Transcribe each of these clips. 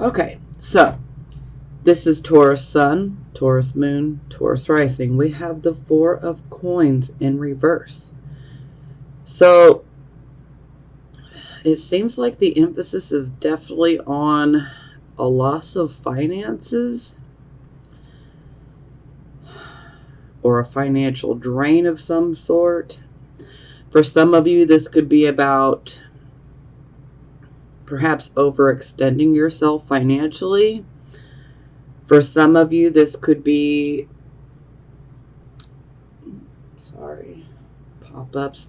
Okay, so this is Taurus Sun, Taurus Moon, Taurus Rising. We have the Four of Coins in reverse. So it seems like the emphasis is definitely on a loss of finances or a financial drain of some sort. For some of you, this could be about perhaps overextending yourself financially. For some of you, this could be, pop-ups.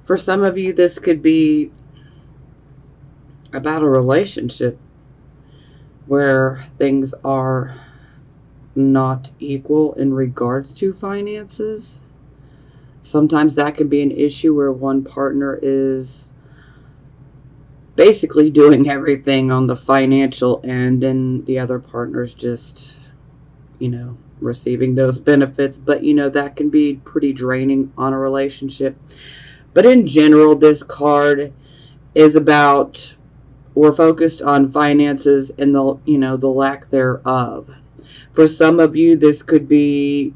For some of you, this could be about a relationship where things are not equal in regards to finances. Sometimes that could be an issue where one partner is basically doing everything on the financial end and the other partner's just, receiving those benefits. But, that can be pretty draining on a relationship. But in general, this card is about, we're focused on finances and the lack thereof. For some of you, this could be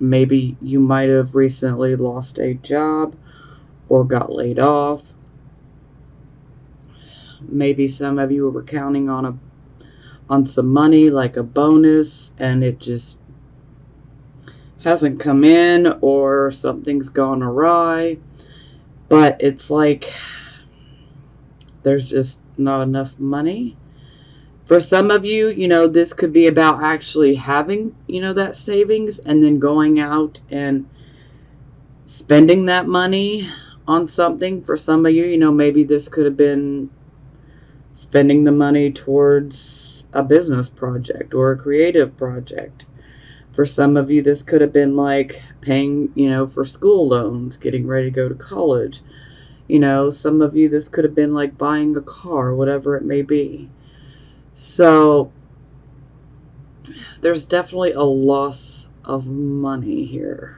maybe you might have recently lost a job or got laid off. Maybe some of you were counting on some money, like a bonus, and it just hasn't come in, or something's gone awry. But it's like there's just not enough money. For some of you, this could be about actually having, that savings and then going out and spending that money on something. For some of you, maybe this could have been spending the money towards a business project or a creative project. For some of you, this could have been like paying, for school loans, getting ready to go to college. Some of you, this could have been like buying a car, whatever it may be. So there's definitely a loss of money here.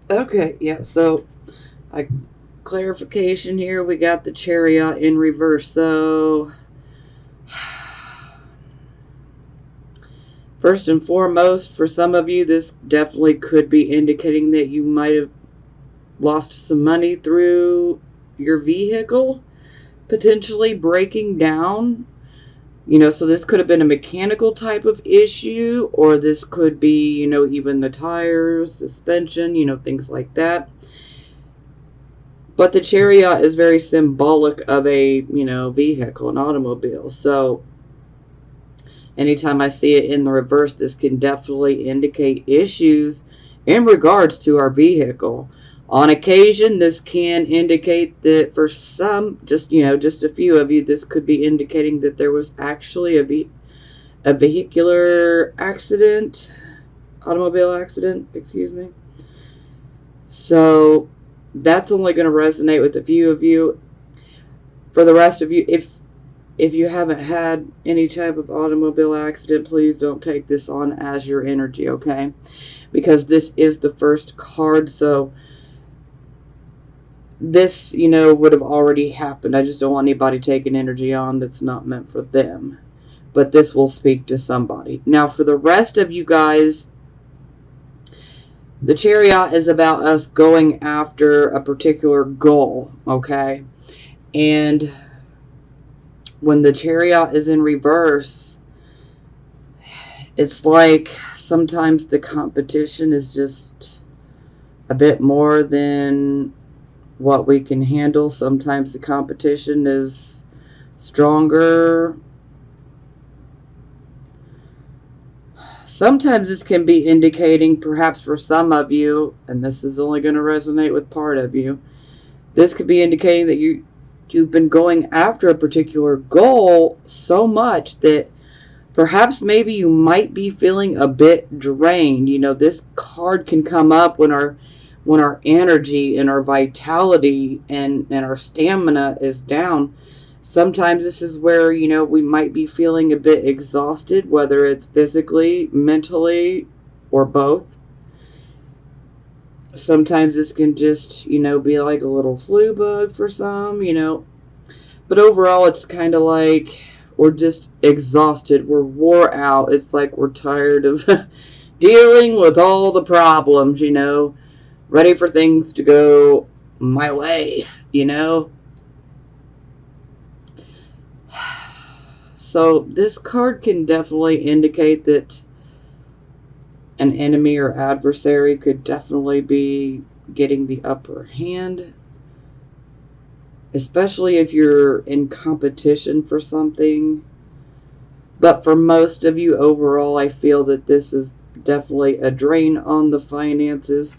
Okay, yeah, so clarification here, we got the Chariot in reverse. So first and foremost, for some of you, this definitely could be indicating that you might have lost some money through your vehicle, potentially breaking down. So this could have been a mechanical type of issue, or this could be, even the tires, suspension, things like that. But the Chariot is very symbolic of a, vehicle, an automobile. So anytime I see it in the reverse, this can definitely indicate issues in regards to our vehicle. On occasion, this can indicate that for some, just a few of you, this could be indicating that there was actually a vehicular accident, automobile accident, excuse me. So that's only going to resonate with a few of you. For the rest of you, if you haven't had any type of automobile accident, please don't take this on as your energy, okay? Because this is the first card, so this, would have already happened. I just don't want anybody taking energy on that's not meant for them. But this will speak to somebody. Now, for the rest of you guys, the Chariot is about us going after a particular goal, okay? And when the Chariot is in reverse, it's like sometimes the competition is just a bit more than what we can handle. Sometimes the competition is stronger. Sometimes this can be indicating, perhaps for some of you, and this is only going to resonate with part of you, this could be indicating that you've been going after a particular goal so much that perhaps maybe you might be feeling a bit drained. This card can come up when our energy and our vitality and our stamina is down. Sometimes this is where, we might be feeling a bit exhausted, whether it's physically, mentally, or both. Sometimes this can just, be like a little flu bug for some, But overall, it's kind of like we're just exhausted. We're wore out. It's like we're tired of dealing with all the problems, ready for things to go my way. So this card can definitely indicate that an enemy or adversary could definitely be getting the upper hand, especially if you're in competition for something. But for most of you overall, I feel that this is definitely a drain on the finances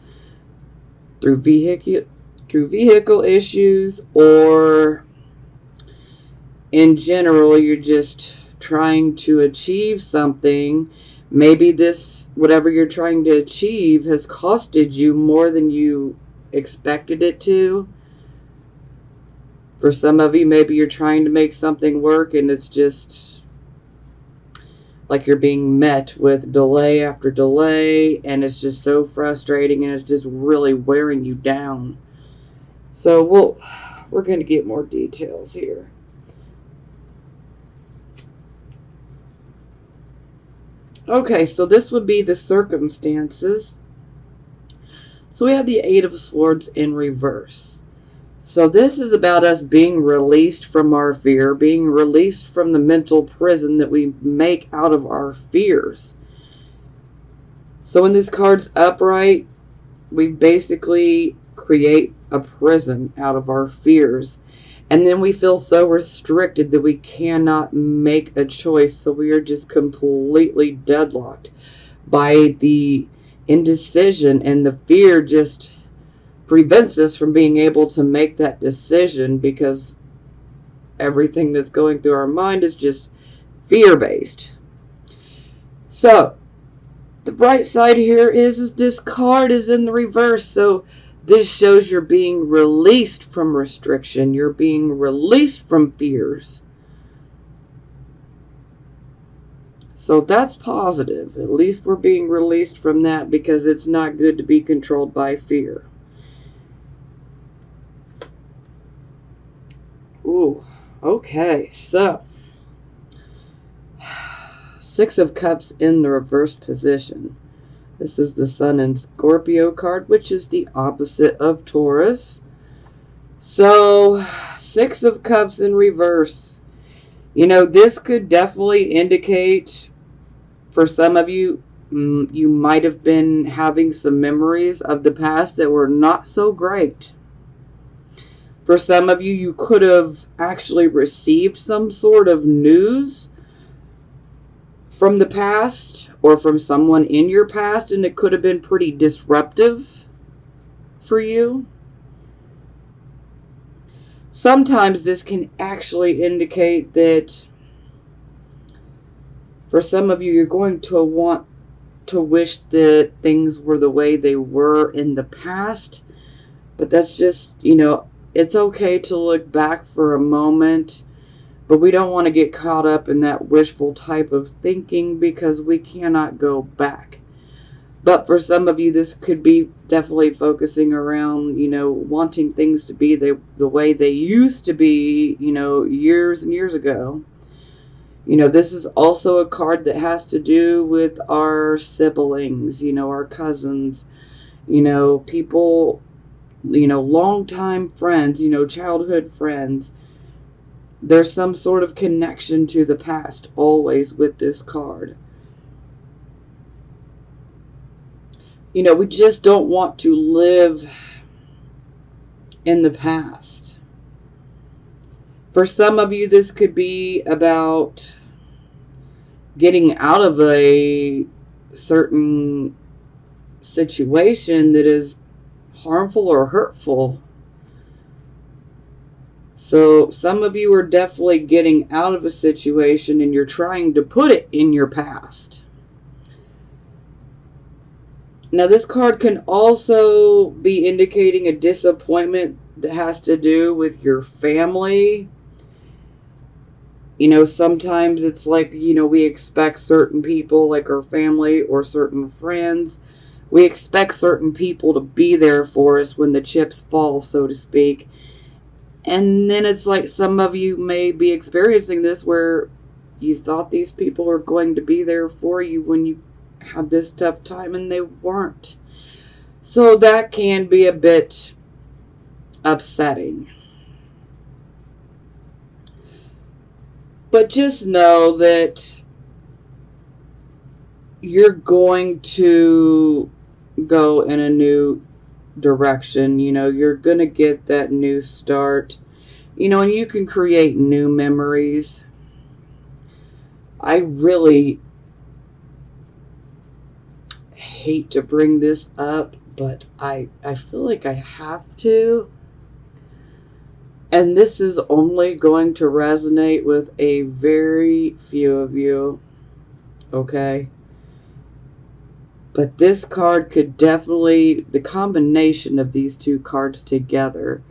through vehicle issues, or in general you're just trying to achieve something. Maybe this, whatever you're trying to achieve, has costed you more than you expected it to. For some of you, maybe you're trying to make something work and it's just like you're being met with delay after delay, and it's just so frustrating, and it's just really wearing you down. So we're going to get more details here. Okay, so this would be the circumstances. So we have the Eight of Swords in reverse. So this is about us being released from our fear, being released from the mental prison that we make out of our fears. So when this card's upright, we basically create a prison out of our fears. And then we feel so restricted that we cannot make a choice. So we are just completely deadlocked by the indecision, and the fear just prevents us from being able to make that decision, because everything that's going through our mind is just fear-based. So the bright side here is this card is in the reverse. So this shows you're being released from restriction. You're being released from fears. So that's positive. At least we're being released from that, because it's not good to be controlled by fear. Ooh, okay. So Six of Cups in the reversed position. This is the Sun and Scorpio card, which is the opposite of Taurus. So, Six of Cups in reverse. This could definitely indicate, for some of you, you might have been having some memories of the past that were not so great. For some of you, you could have actually received some sort of news from the past, or from someone in your past, and it could have been pretty disruptive for you. Sometimes this can actually indicate that for some of you, you're going to want to wish that things were the way they were in the past. But that's just, it's okay to look back for a moment, but we don't want to get caught up in that wishful type of thinking, because we cannot go back. But for some of you, this could be definitely focusing around, wanting things to be the way they used to be, years and years ago. This is also a card that has to do with our siblings, our cousins, people, longtime friends, childhood friends. There's some sort of connection to the past always with this card. We just don't want to live in the past. For some of you, this could be about getting out of a certain situation that is harmful or hurtful. So some of you are definitely getting out of a situation, and you're trying to put it in your past. Now this card can also be indicating a disappointment that has to do with your family. Sometimes it's like, we expect certain people, like our family or certain friends, We expect certain people to be there for us when the chips fall, so to speak. And then it's like some of you may be experiencing this where you thought these people were going to be there for you when you had this tough time and they weren't. So that can be a bit upsetting. But just know that you're going to go in a new direction. You know, you're going to get that new start. You know, and you can create new memories. I really hate to bring this up, but I feel like I have to. And this is only going to resonate with a very few of you, okay? But this card could definitely, the combination of these two cards together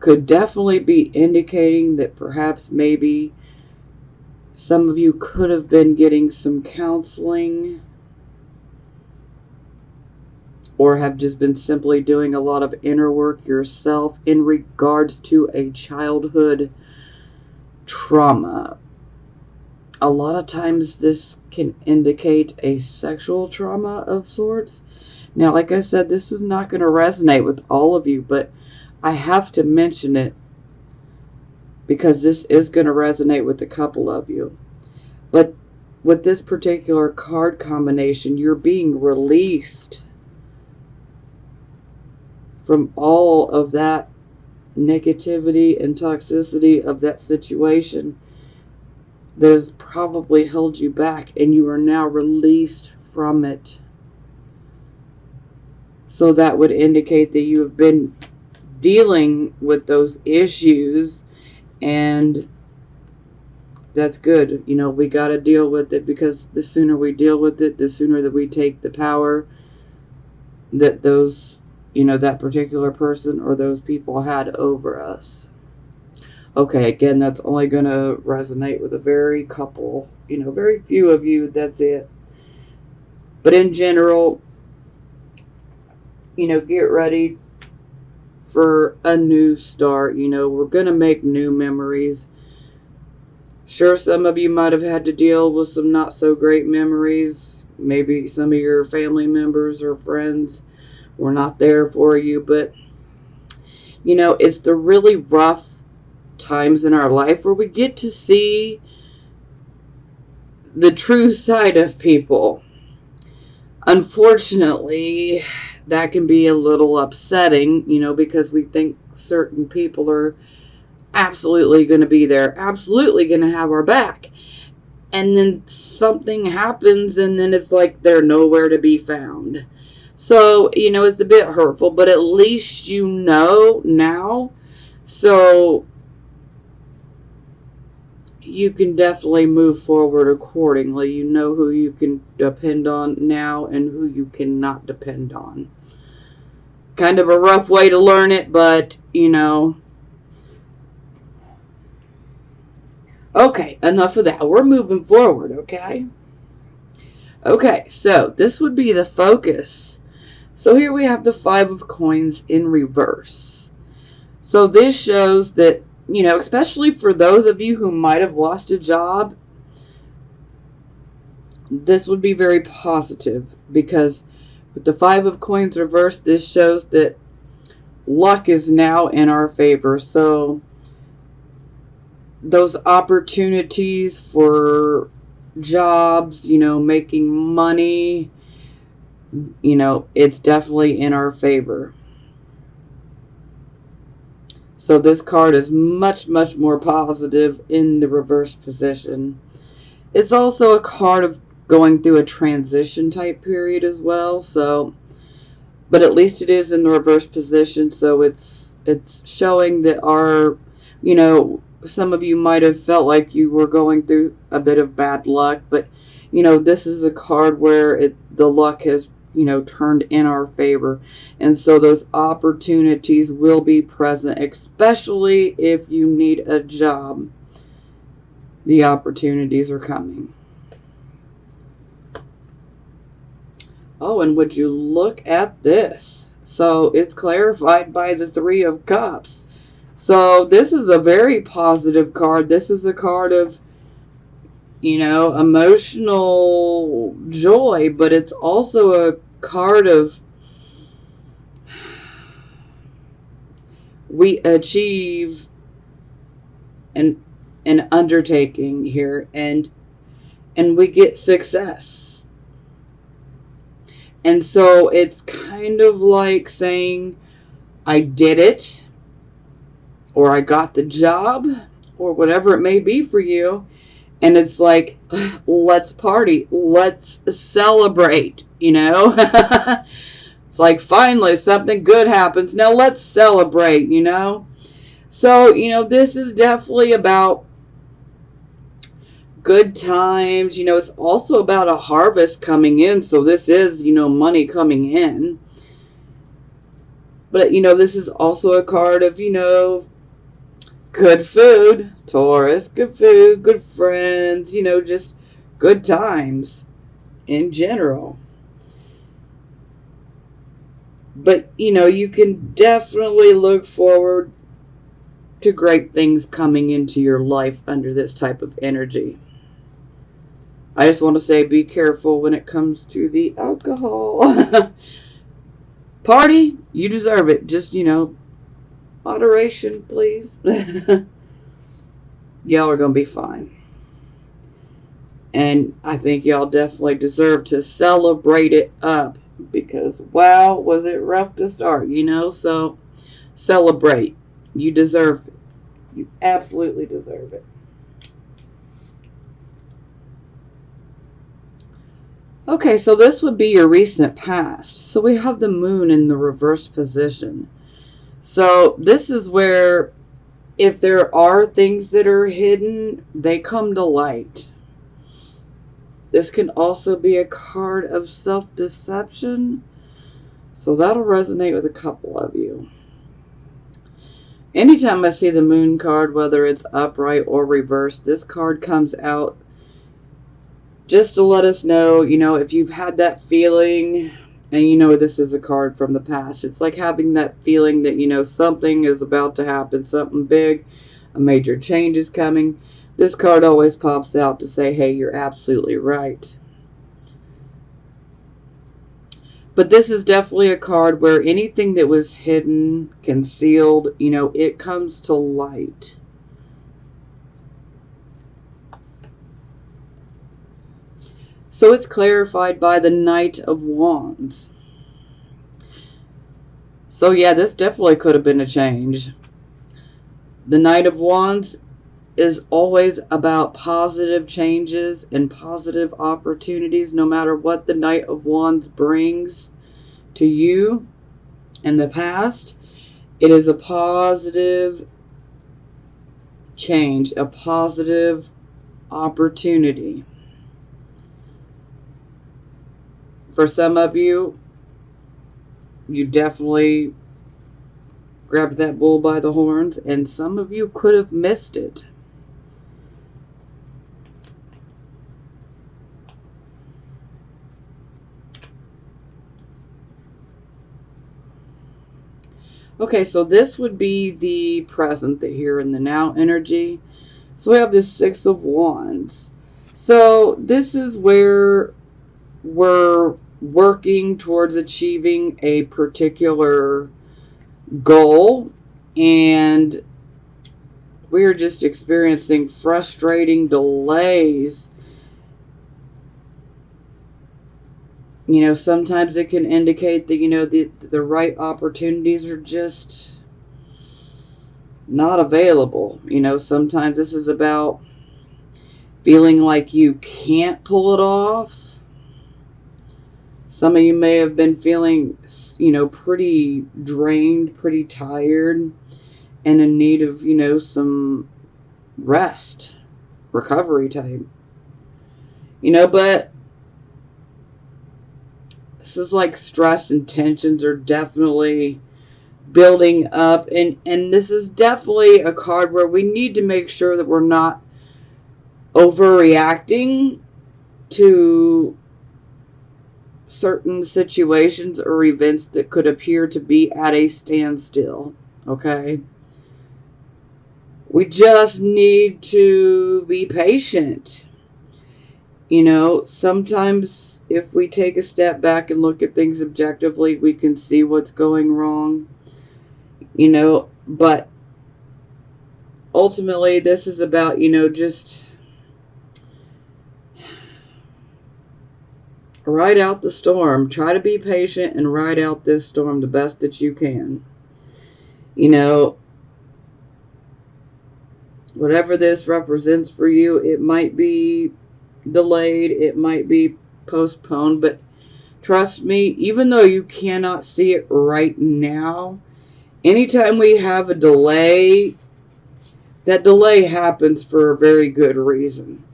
could definitely be indicating that perhaps maybe some of you could have been getting some counseling or have just been simply doing a lot of inner work yourself in regards to a childhood trauma. A lot of times this can indicate a sexual trauma of sorts. Now, like I said, this is not going to resonate with all of you, but I have to mention it because this is going to resonate with a couple of you. But with this particular card combination, you're being released from all of that negativity and toxicity of that situation that has probably held you back, and you are now released from it. So that would indicate that you have been dealing with those issues, and that's good. You know, we got to deal with it, because the sooner we deal with it, the sooner that we take the power that those, you know, that particular person or those people had over us. Okay, again, that's only going to resonate with a very couple, you know, very few of you. That's it. But in general, you know, get ready for a new start. You know, we're going to make new memories. Sure, some of you might have had to deal with some not so great memories. Maybe some of your family members or friends were not there for you. But, you know, it's the really rough times in our life where we get to see the true side of people. Unfortunately, that can be a little upsetting, you know, because we think certain people are absolutely going to be there, absolutely going to have our back. And then something happens, and then it's like they're nowhere to be found. So, you know, it's a bit hurtful, but at least you know now. So you can definitely move forward accordingly. You know who you can depend on now and who you cannot depend on. Kind of a rough way to learn it, but, you know. Okay, enough of that. We're moving forward, okay? Okay, so this would be the focus. So here we have the 5 of coins in reverse. So this shows that, you know, especially for those of you who might have lost a job, this would be very positive, because with the 5 of coins reversed, this shows that luck is now in our favor. So those opportunities for jobs, you know, making money, you know, it's definitely in our favor. So this card is much, much more positive in the reverse position. It's also a card of going through a transition type period as well. So, but at least it is in the reverse position. So it's showing that our, you know, some of you might have felt like you were going through a bit of bad luck, but, you know, this is a card where the luck has, you know, turned in our favor. And so those opportunities will be present, especially if you need a job. The opportunities are coming. Oh, and would you look at this? So it's clarified by the Three of Cups. So this is a very positive card. This is a card of, emotional joy, but it's also a card of we achieve an undertaking here, and we get success. And so it's kind of like saying, I did it, or I got the job, or whatever it may be for you. And it's like, let's party, let's celebrate, It's like, finally something good happens, now let's celebrate, So, this is definitely about good times. It's also about a harvest coming in. So this is, money coming in. But, this is also a card of, good food, Taurus, good food, good friends, just good times in general. But, you can definitely look forward to great things coming into your life under this type of energy. I just want to say, be careful when it comes to the alcohol. Party, you deserve it. Just, moderation, please. Y'all are going to be fine. And I think y'all definitely deserve to celebrate it up. Because, wow, was it rough to start, So, celebrate. You deserve it. You absolutely deserve it. Okay, so this would be your recent past. So we have the moon in the reverse position. So this is where, if there are things that are hidden, they come to light. This can also be a card of self-deception. So that'll resonate with a couple of you. Anytime I see the moon card, whether it's upright or reversed, this card comes out just to let us know, if you've had that feeling, and this is a card from the past. It's like having that feeling that, something is about to happen, something big, a major change is coming. This card always pops out to say, hey, you're absolutely right. But this is definitely a card where anything that was hidden, concealed, it comes to light. So it's clarified by the Knight of Wands. So yeah, this definitely could have been a change. The Knight of Wands is always about positive changes and positive opportunities, no matter what the Knight of Wands brings to you in the past. It is a positive change, a positive opportunity. For some of you, you definitely grabbed that bull by the horns, and some of you could have missed it. Okay, so this would be the present, the here and the now energy. So we have the Six of Wands. So this is where we're working towards achieving a particular goal, and we're just experiencing frustrating delays. Sometimes it can indicate that, the right opportunities are just not available. Sometimes this is about feeling like you can't pull it off. Some of you may have been feeling, pretty drained, pretty tired, and in need of, some rest, recovery time. But this is like stress and tensions are definitely building up. And this is definitely a card where we need to make sure that we're not overreacting to certain situations or events that could appear to be at a standstill. Okay? We just need to be patient. You know, sometimes if we take a step back and look at things objectively, we can see what's going wrong. You know, but ultimately this is about, you know, just ride out the storm. Try to be patient and ride out this storm the best that you can. You know, whatever this represents for you, it might be delayed, it might be postponed, but trust me, even though you cannot see it right now, anytime we have a delay, that delay happens for a very good reason.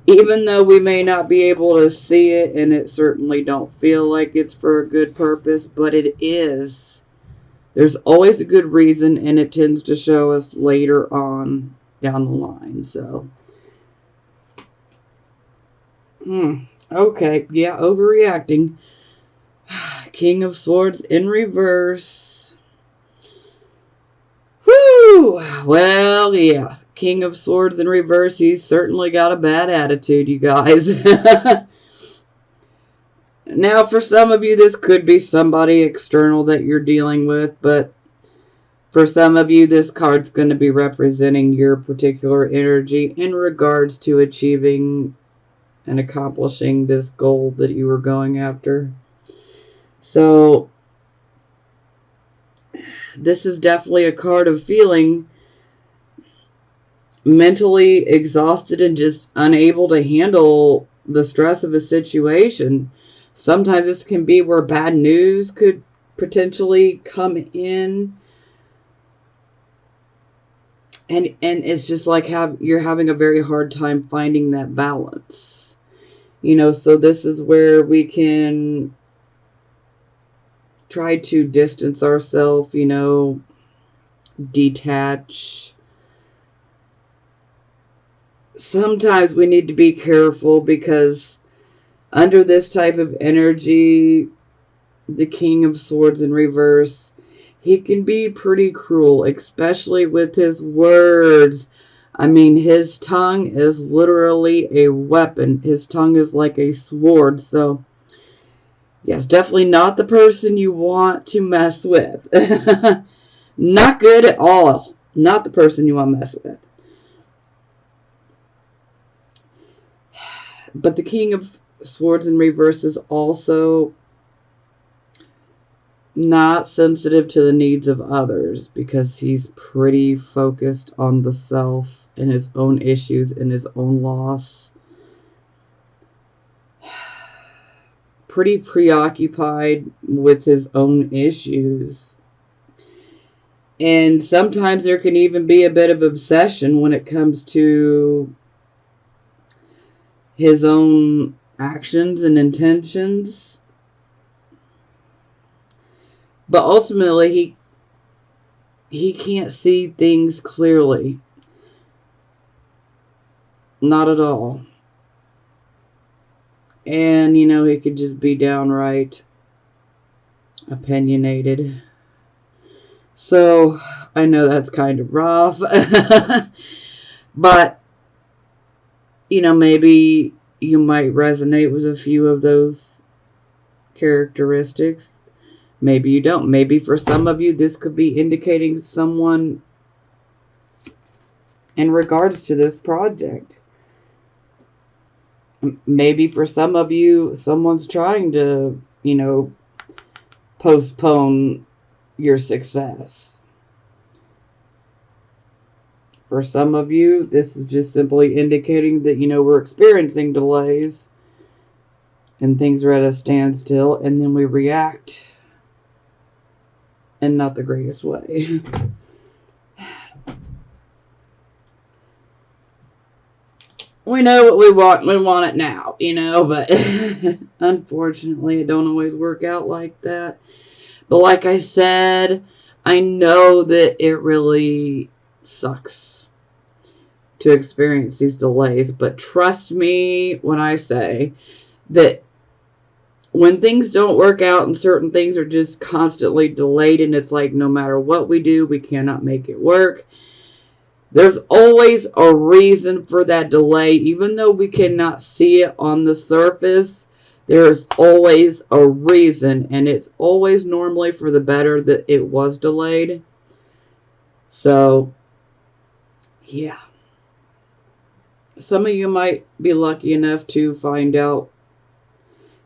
Even though we may not be able to see it, and it certainly don't feel like it's for a good purpose, but it is. There's always a good reason, and it tends to show us later on down the line. So, okay, yeah, overreacting. King of Swords in reverse. Whew! Well, yeah. King of Swords in reverse. He's certainly got a bad attitude, you guys. Now, for some of you, this could be somebody external that you're dealing with, but for some of you, this card's going to be representing your particular energy in regards to achieving and accomplishing this goal that you were going after. So, this is definitely a card of feeling mentally exhausted and just unable to handle the stress of a situation. Sometimes this can be where bad news could potentially come in. And it's just like you're having a very hard time finding that balance. You know, so this is where we can try to distance ourselves, you know, detach. Sometimes we need to be careful because under this type of energy, the King of Swords in reverse, he can be pretty cruel, especially with his words. I mean, his tongue is literally a weapon. His tongue is like a sword. So, yes, definitely not the person you want to mess with. Not good at all. Not the person you want to mess with. But the King of Swords in reverse is also not sensitive to the needs of others because he's pretty focused on the self and his own issues and his own loss. Pretty preoccupied with his own issues. And sometimes there can even be a bit of obsession when it comes to his own actions and intentions. But ultimately, he can't see things clearly. Not at all. And, you know, he could just be downright opinionated. So, I know that's kind of rough. But, you know, maybe you might resonate with a few of those characteristics. Maybe you don't. Maybe for some of you, this could be indicating someone in regards to this project. Maybe for some of you, someone's trying to, you know, postpone your success. For some of you, this is just simply indicating that, you know, we're experiencing delays and things are at a standstill, and then we react in not the greatest way. We know what we want it now, you know, but unfortunately it don't always work out like that. But like I said, I know that it really sucks to experience these delays, but trust me when I say that when things don't work out and certain things are just constantly delayed and it's like no matter what we do, we cannot make it work. There's always a reason for that delay. Even though we cannot see it on the surface, there's always a reason, and it's always normally for the better that it was delayed. So, yeah. Some of you might be lucky enough to find out,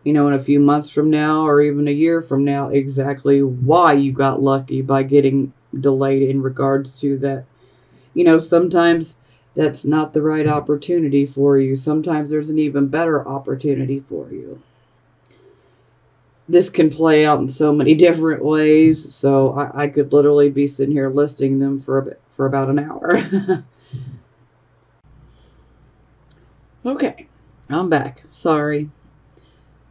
in a few months from now or even a year from now, exactly why you got lucky by getting delayed in regards to that. Sometimes that's not the right opportunity for you. Sometimes there's an even better opportunity for you. This can play out in so many different ways, so I could literally be sitting here listing them for about an hour. Okay, I'm back. Sorry.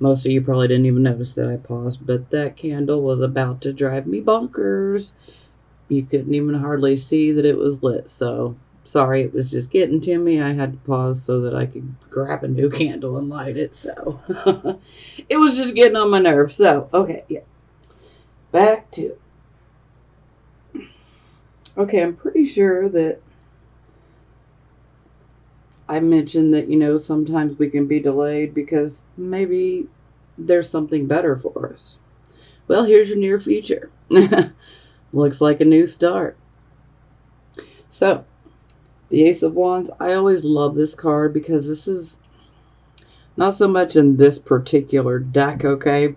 Most of you probably didn't even notice that I paused, but that candle was about to drive me bonkers. You couldn't even hardly see that it was lit, so sorry, it was just getting to me. I had to pause so that I could grab a new candle and light it, so it was just getting on my nerves. So, okay, yeah. Back to it. Okay, I'm pretty sure that I mentioned that, sometimes we can be delayed because maybe there's something better for us. Well, here's your near future. Looks like a new start. So, the Ace of Wands, I always love this card because this is not so much in this particular deck, okay,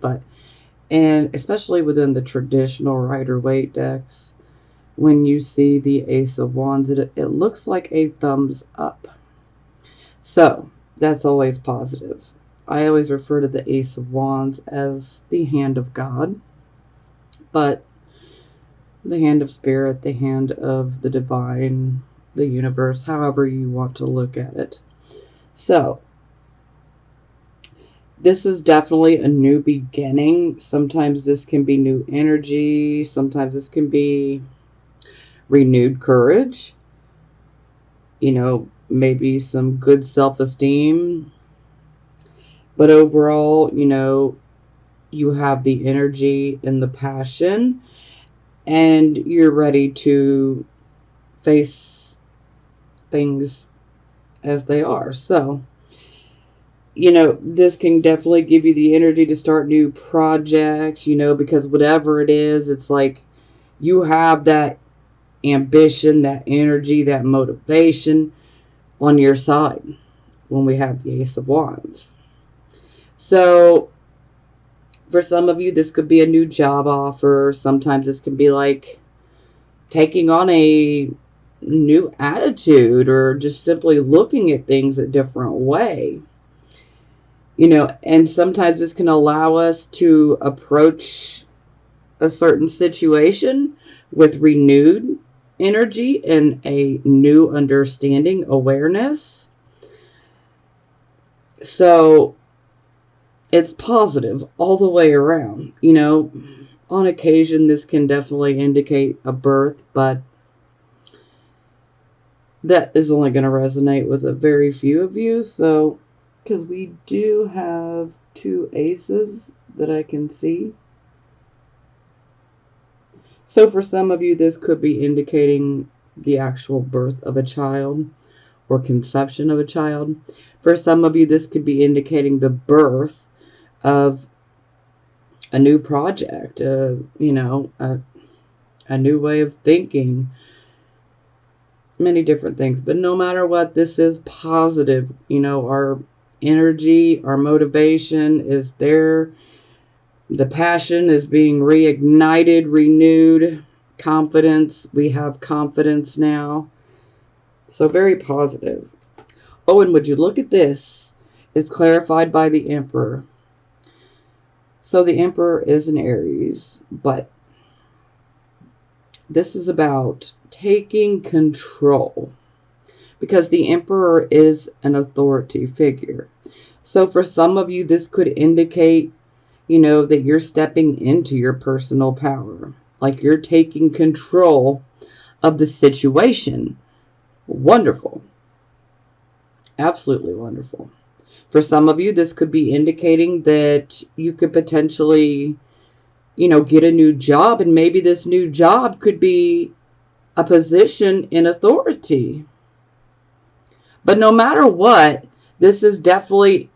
and especially within the traditional Rider-Waite decks, when you see the Ace of Wands, it looks like a thumbs up. So, that's always positive. I always refer to the Ace of Wands as the hand of God, but the hand of spirit, the hand of the divine, the universe, however you want to look at it. So, this is definitely a new beginning. Sometimes this can be new energy. Sometimes this can be renewed courage. Maybe some good self-esteem. But overall, you have the energy and the passion, and you're ready to face things as they are. So, this can definitely give you the energy to start new projects, because whatever it is, it's like you have that ambition, that energy, that motivation on your side when we have the Ace of Wands. So, for some of you, this could be a new job offer. Sometimes this can be like taking on a new attitude or just simply looking at things a different way. And sometimes this can allow us to approach a certain situation with renewed energy and a new understanding, awareness. So, it's positive all the way around. On occasion, this can definitely indicate a birth, but that is only going to resonate with a very few of you. So, because we do have 2 aces that I can see. So, for some of you, this could be indicating the actual birth of a child or conception of a child. For some of you, this could be indicating the birth of a new project, a new way of thinking, many different things. But no matter what, this is positive. Our energy, our motivation is there. The passion is being reignited, renewed. Confidence, we have confidence now. So very positive. Oh, and would you look at this? It's clarified by the Emperor. So the Emperor is an Aries, but this is about taking control, because the Emperor is an authority figure. So for some of you, this could indicate, that you're stepping into your personal power, like you're taking control of the situation. Wonderful. Absolutely wonderful. For some of you, this could be indicating that you could potentially, get a new job, and maybe this new job could be a position in authority. But no matter what, this is definitely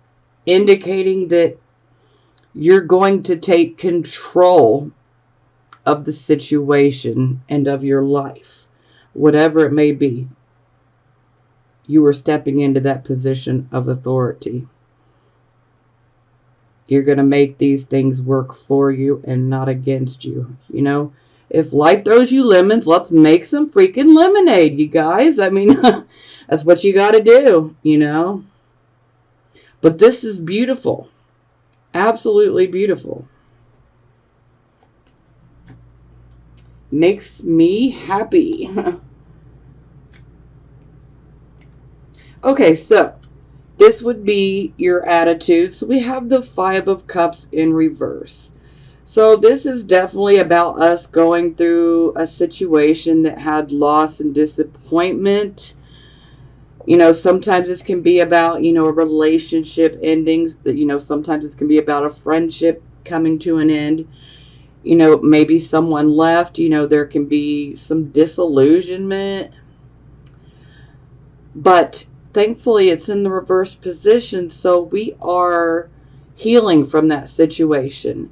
indicating that you're going to take control of the situation and of your life, whatever it may be. You are stepping into that position of authority. You're going to make these things work for you and not against you. If life throws you lemons, let's make some freaking lemonade, you guys. I mean, that's what you got to do. But this is beautiful. Absolutely beautiful. Makes me happy. Okay, so this would be your attitude. So we have the Five of Cups in reverse. So this is definitely about us going through a situation that had loss and disappointment. Sometimes this can be about, a relationship endings. Sometimes this can be about a friendship coming to an end. Maybe someone left. There can be some disillusionment. But thankfully, it's in the reverse position, so we are healing from that situation.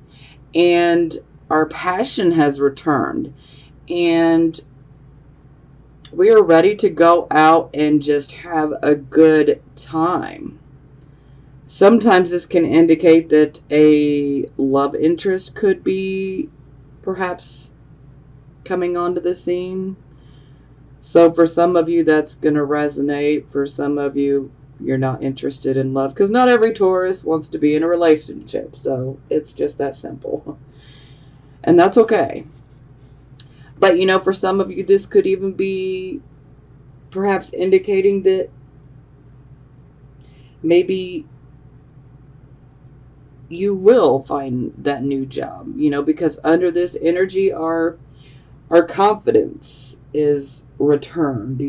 And our passion has returned. And we are ready to go out and just have a good time. Sometimes this can indicate that a love interest could be perhaps coming onto the scene. So for some of you, that's going to resonate. For some of you, you're not interested in love. Because not every Taurus wants to be in a relationship. So it's just that simple. And that's okay. But, for some of you, this could even be perhaps indicating that maybe you will find that new job. Because under this energy, our confidence is returned.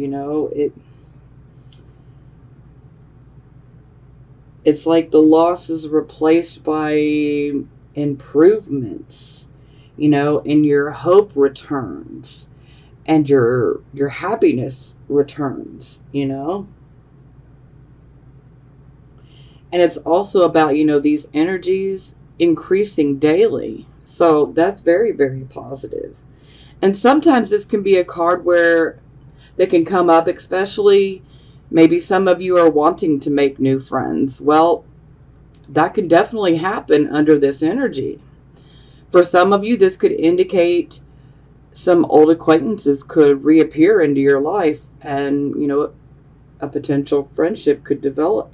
It's like the loss is replaced by improvements. And your hope returns, and your happiness returns. And it's also about, these energies increasing daily. So that's very, very positive. And sometimes this can be a card that can come up, especially maybe some of you are wanting to make new friends. Well, that can definitely happen under this energy. For some of you, this could indicate some old acquaintances could reappear into your life, and, a potential friendship could develop.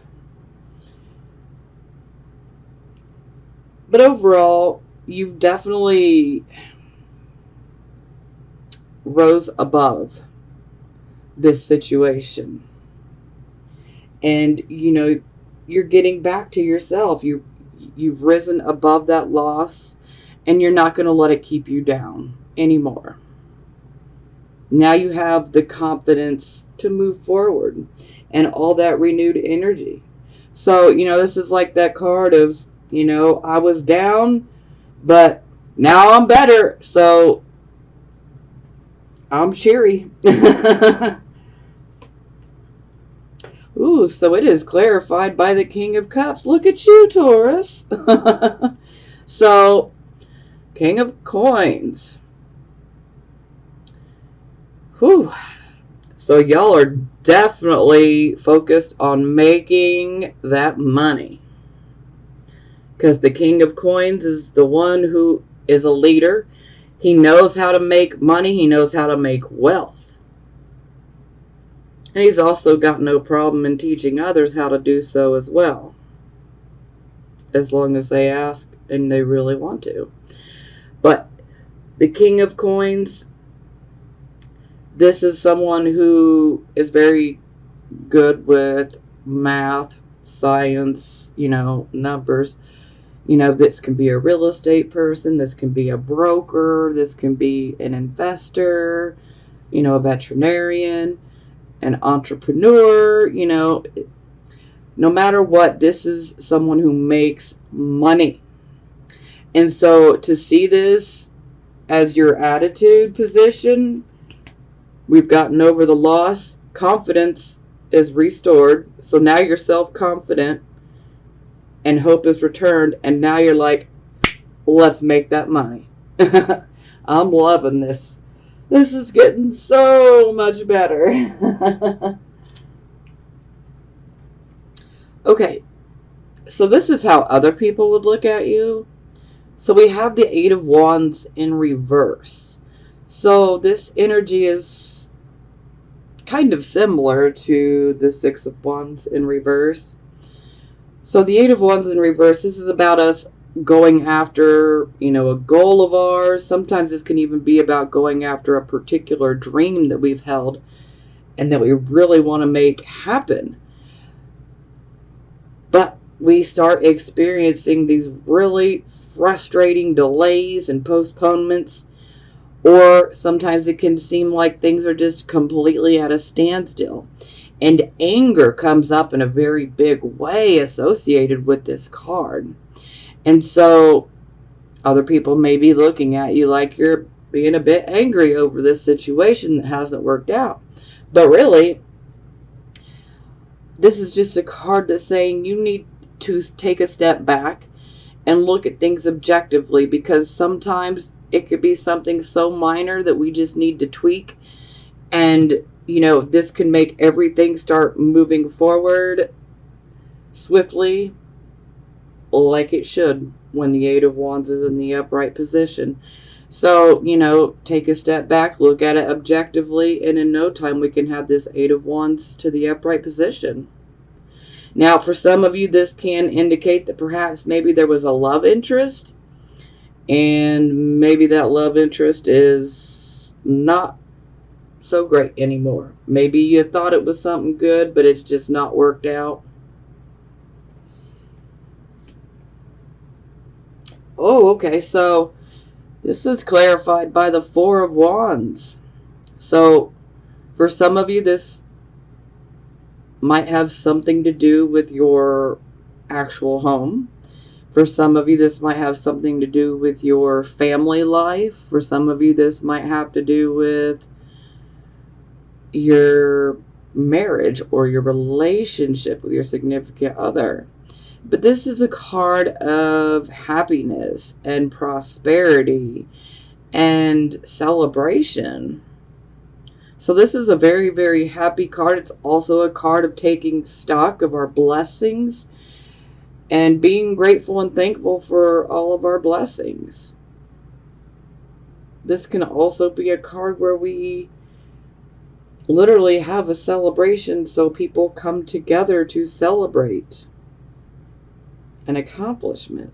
But overall, you've definitely rose above this situation. And, you're getting back to yourself. You've risen above that loss. And you're not going to let it keep you down anymore. Now you have the confidence to move forward and all that renewed energy. So, this is like that card of, I was down, but now I'm better. So I'm cheery. Ooh, so it is clarified by the King of Cups. Look at you, Taurus. So, King of Coins. Whew. So y'all are definitely focused on making that money. Because the King of Coins is the one who is a leader. He knows how to make money. He knows how to make wealth. And he's also got no problem in teaching others how to do so as well. As long as they ask and they really want to. But the King of Coins, this is someone who is very good with math, science, numbers. This can be a real estate person. This can be a broker. This can be an investor, a veterinarian, an entrepreneur, No matter what, this is someone who makes money. And so to see this as your attitude position, we've gotten over the loss. Confidence is restored. So now you're self-confident and hope is returned. And now you're like, let's make that money. I'm loving this. This is getting so much better. Okay, so this is how other people would look at you. So we have the Eight of Wands in reverse. So this energy is kind of similar to the Six of Wands in reverse. So the Eight of Wands in reverse, this is about us going after, a goal of ours. Sometimes this can even be about going after a particular dream that we've held and that we really want to make happen. But we start experiencing these really frustrating delays and postponements, or sometimes it can seem like things are just completely at a standstill. And anger comes up in a very big way associated with this card. And so other people may be looking at you like you're being a bit angry over this situation that hasn't worked out. But really, this is just a card that's saying you need to take a step back and look at things objectively, because sometimes it could be something so minor that we just need to tweak. And, this can make everything start moving forward swiftly like it should when the Eight of Wands is in the upright position. So, take a step back, look at it objectively, and in no time we can have this Eight of Wands to the upright position. Now, for some of you, this can indicate that perhaps maybe there was a love interest, and maybe that love interest is not so great anymore. Maybe you thought it was something good, but it's just not worked out. Oh, okay, so this is clarified by the Four of Wands. So, for some of you, this might have something to do with your actual home. For some of you, this might have something to do with your family life. For some of you, this might have to do with your marriage or your relationship with your significant other. But this is a card of happiness and prosperity and celebration. So this is a very, very happy card. It's also a card of taking stock of our blessings and being grateful and thankful for all of our blessings. This can also be a card where we literally have a celebration, so people come together to celebrate an accomplishment.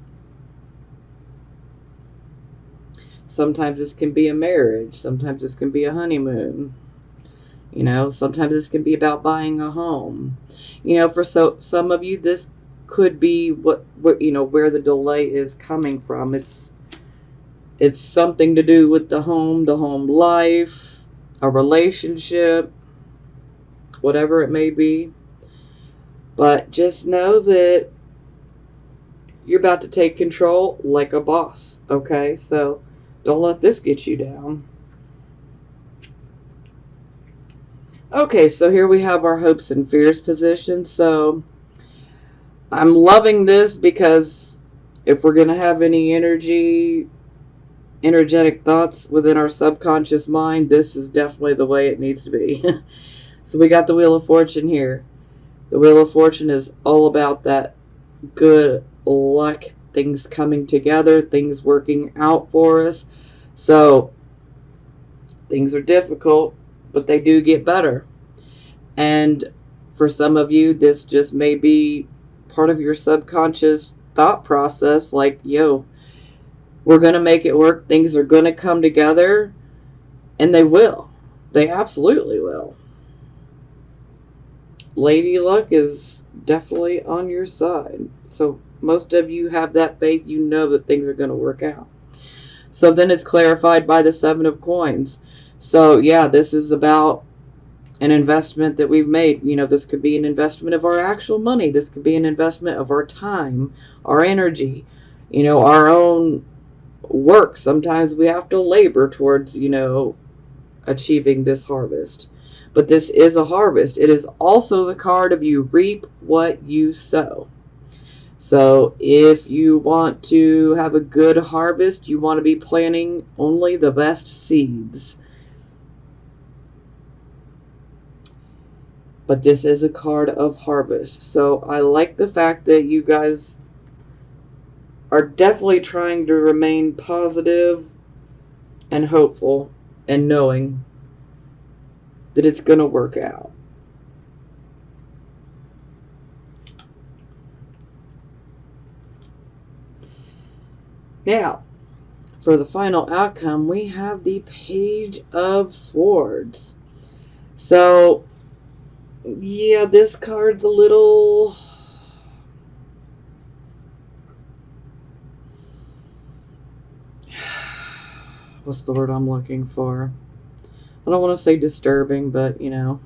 Sometimes this can be a marriage. Sometimes this can be a honeymoon. Sometimes this can be about buying a home. For some of you, this could be what where the delay is coming from. It's something to do with the home life, a relationship, whatever it may be. But just know that you're about to take control like a boss, okay? So don't let this get you down. Okay, so here we have our hopes and fears position. So I'm loving this because if we're going to have any energetic thoughts within our subconscious mind, this is definitely the way it needs to be. So we got the Wheel of Fortune here. The Wheel of Fortune is all about that good luck, things coming together, things working out for us. So things are difficult, but they do get better. And for some of you, this just may be part of your subconscious thought process, like, yo, we're going to make it work. Things are going to come together, and they will. They absolutely will. Lady Luck is definitely on your side. So most of you have that faith. You know that things are going to work out. So then it's clarified by the Seven of Coins. So yeah, this is about an investment that we've made. You know, this could be an investment of our actual money. This could be an investment of our time, our energy, you know, our own work. Sometimes we have to labor towards, you know, achieving this harvest. But this is a harvest. It is also the card of you reap what you sow. So if you want to have a good harvest, you want to be planting only the best seeds. But this is a card of harvest. So I like the fact that you guys are definitely trying to remain positive and hopeful and knowing that it's going to work out. Now, for the final outcome, we have the Page of Swords. So, yeah, this card's a little... what's the word I'm looking for? I don't want to say disturbing, but, you know.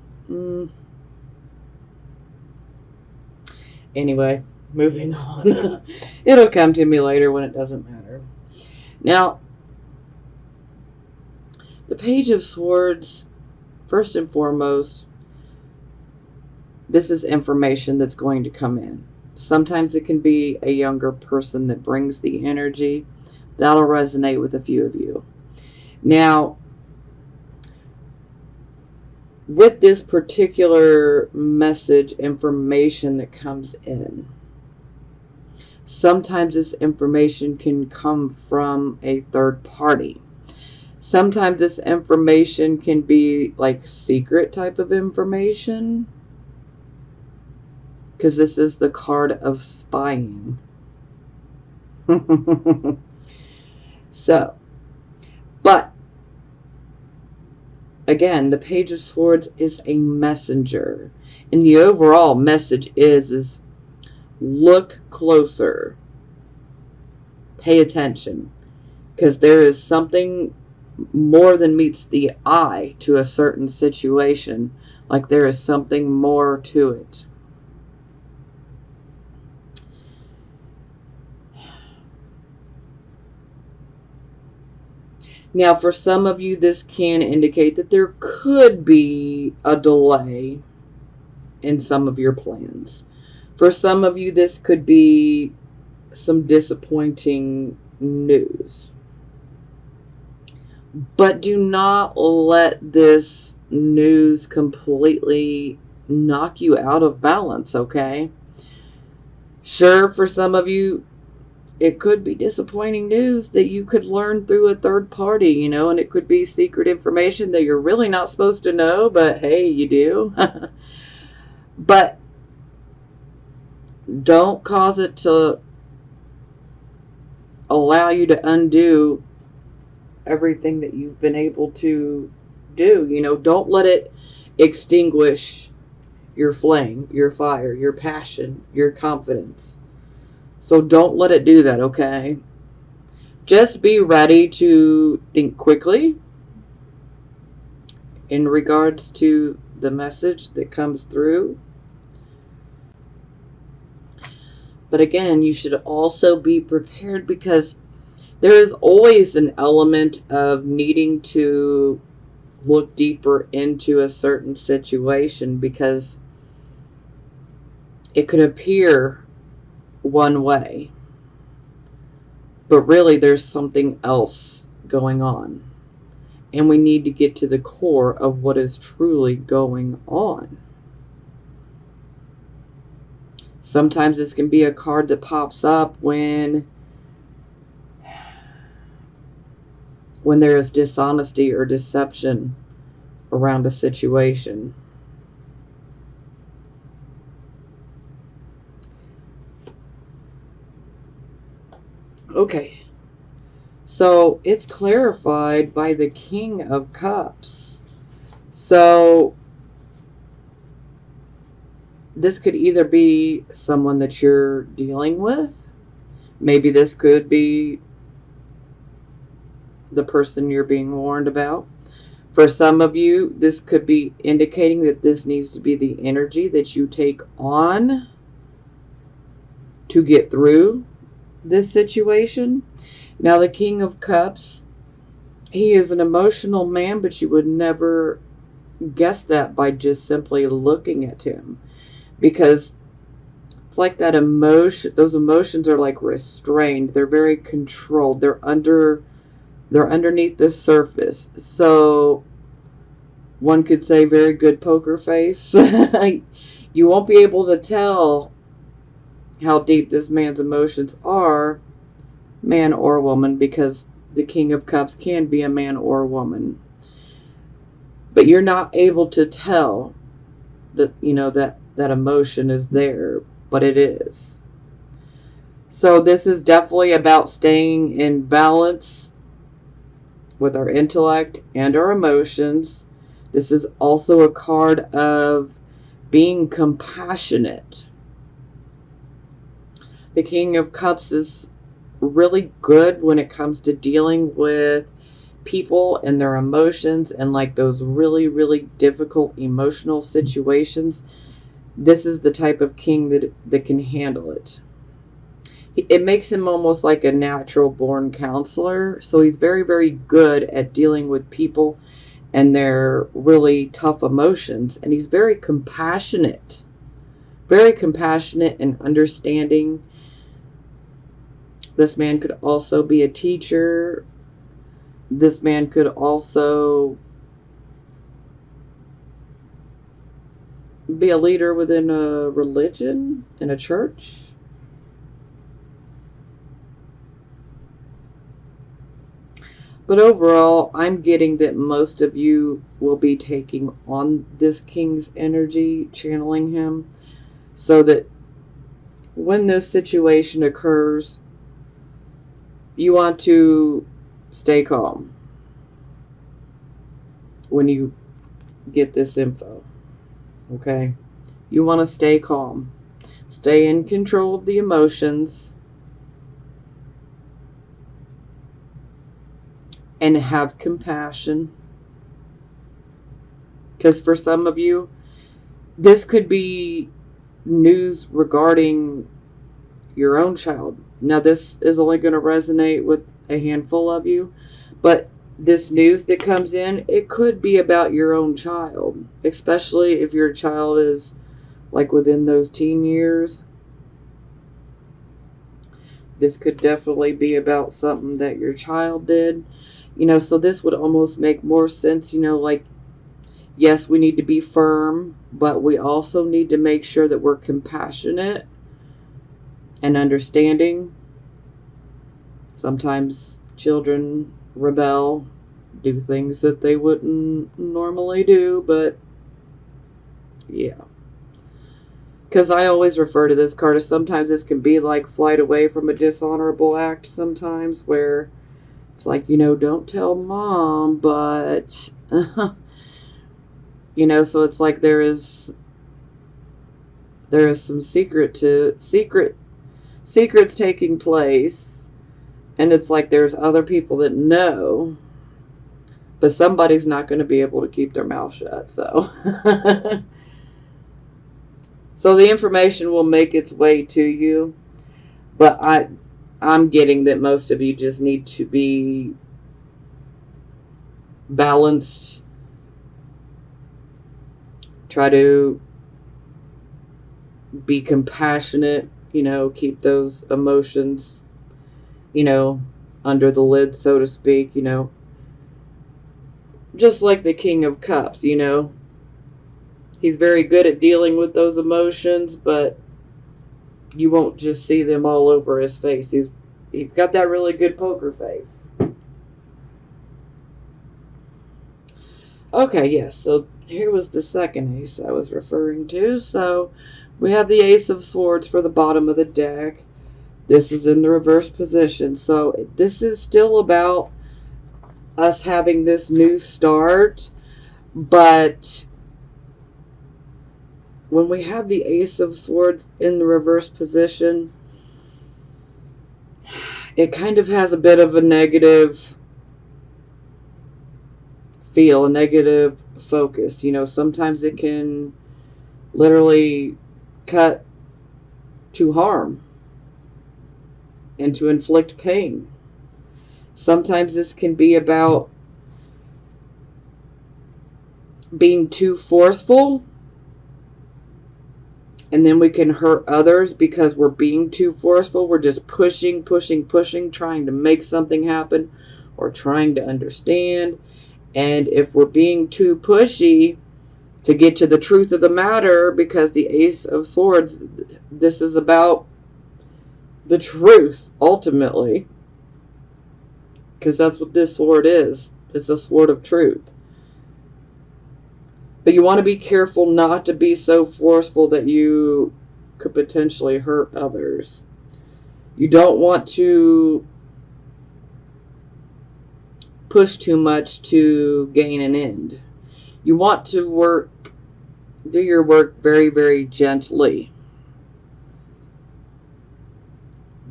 Anyway, moving on. It'll come to me later when it doesn't matter. Now, the Page of Swords, first and foremost, this is information that's going to come in. Sometimes it can be a younger person that brings the energy. That'll resonate with a few of you. Now, with this particular message, information that comes in, sometimes this information can come from a third party. Sometimes this information can be like secret type of information, because this is the card of spying. So, but again, the Page of Swords is a messenger, and the overall message is look closer, pay attention, because there is something more than meets the eye to a certain situation. Like there is something more to it. Now, for some of you, this can indicate that there could be a delay in some of your plans. For some of you, this could be some disappointing news. But do not let this news completely knock you out of balance, okay? Sure, for some of you, it could be disappointing news that you could learn through a third party, you know, and it could be secret information that you're really not supposed to know, but hey, you do. But don't cause it to allow you to undo everything that you've been able to do. You know, don't let it extinguish your flame, your fire, your passion, your confidence. So don't let it do that, okay? Just be ready to think quickly in regards to the message that comes through. But again, you should also be prepared, because there is always an element of needing to look deeper into a certain situation, because it could appear one way, but really there's something else going on, and we need to get to the core of what is truly going on. Sometimes this can be a card that pops up when there is dishonesty or deception around a situation. Okay, so it's clarified by the King of Cups. So this could either be someone that you're dealing with. Maybe this could be the person you're being warned about. For some of you, this could be indicating that this needs to be the energy that you take on to get through this situation. Now, the King of Cups, he is an emotional man, but you would never guess that by just simply looking at him, because it's like that emotion, those emotions are like restrained. They're very controlled. They're underneath the surface. So one could say very good poker face. You won't be able to tell how deep this man's emotions are, man or woman, because the King of Cups can be a man or a woman. But you're not able to tell that, that emotion is there, but it is. So this is definitely about staying in balance with our intellect and our emotions. This is also a card of being compassionate. The King of Cups is really good when it comes to dealing with people and their emotions and like those really, really difficult emotional situations. This is the type of king that can handle it. It makes him almost like a natural born counselor. So he's very, very good at dealing with people and their really tough emotions. And he's very compassionate and understanding. This man could also be a teacher. This man could also be a leader within a religion, in a church. But overall, I'm getting that most of you will be taking on this king's energy, channeling him, so that when this situation occurs, you want to stay calm when you get this info. Okay? You want to stay calm. Stay in control of the emotions. And have compassion. Because for some of you, this could be news regarding your own child. Now, this is only going to resonate with a handful of you, but this news that comes in, it could be about your own child, especially if your child is like within those teen years. This could definitely be about something that your child did. So this would almost make more sense, like, yes, we need to be firm, but we also need to make sure that we're compassionate and understanding. Sometimes children rebel, do things that they wouldn't normally do, but yeah. Because I always refer to this card as sometimes this can be like flight away from a dishonorable act sometimes, where it's like, don't tell mom, but, so it's like there is some secrets taking place, and it's like there's other people that know, but somebody's not going to be able to keep their mouth shut, so. So the information will make its way to you, but I'm getting that most of you just need to be balanced. Try to be compassionate, keep those emotions, under the lid, so to speak, just like the King of Cups, he's very good at dealing with those emotions, but you won't just see them all over his face. He's got that really good poker face. Okay, yes, so here was the second ace I was referring to. So we have the Ace of Swords for the bottom of the deck. This is in the reverse position. So this is still about us having this new start, but when we have the Ace of Swords in the reverse position, it kind of has a bit of a negative feel, a negative focus. You know, sometimes it can literally cut to harm and to inflict pain. Sometimes this can be about being too forceful, and then we can hurt others because we're being too forceful. We're just pushing, trying to make something happen or trying to understand. And if we're being too pushy to get to the truth of the matter, because the Ace of Swords, this is about the truth, ultimately. Because that's what this sword is. It's a sword of truth. But you want to be careful not to be so forceful that you could potentially hurt others. You don't want to push too much to gain an end. You want to do your work very, very gently.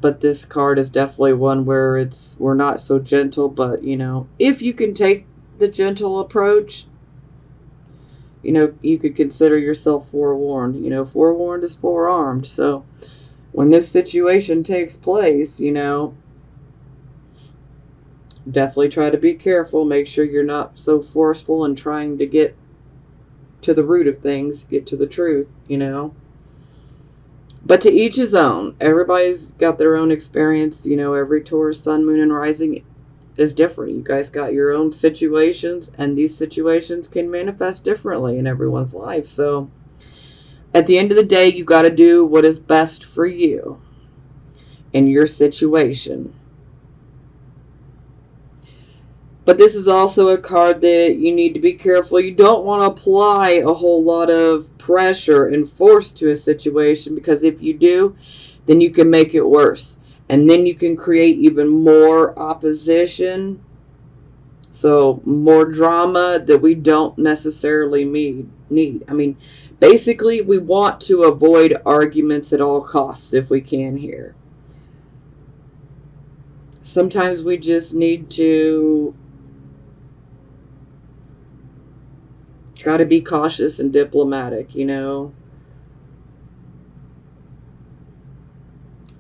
But this card is definitely one where we're not so gentle, but, you know, if you can take the gentle approach, you know, you could consider yourself forewarned. You know, forewarned is forearmed. So when this situation takes place, you know, definitely try to be careful. Make sure you're not so forceful and trying to get to the root of things, get to the truth, you know. But to each his own. Everybody's got their own experience. You know, every Taurus, sun, moon, and rising is different. You guys got your own situations, and these situations can manifest differently in everyone's life. So at the end of the day, you got to do what is best for you in your situation. But this is also a card that you need to be careful. You don't want to apply a whole lot of pressure and force to a situation, because if you do, then you can make it worse. And then you can create even more opposition. So more drama that we don't necessarily need. I mean, basically, we want to avoid arguments at all costs if we can here. Sometimes we just need to try to be cautious and diplomatic, you know.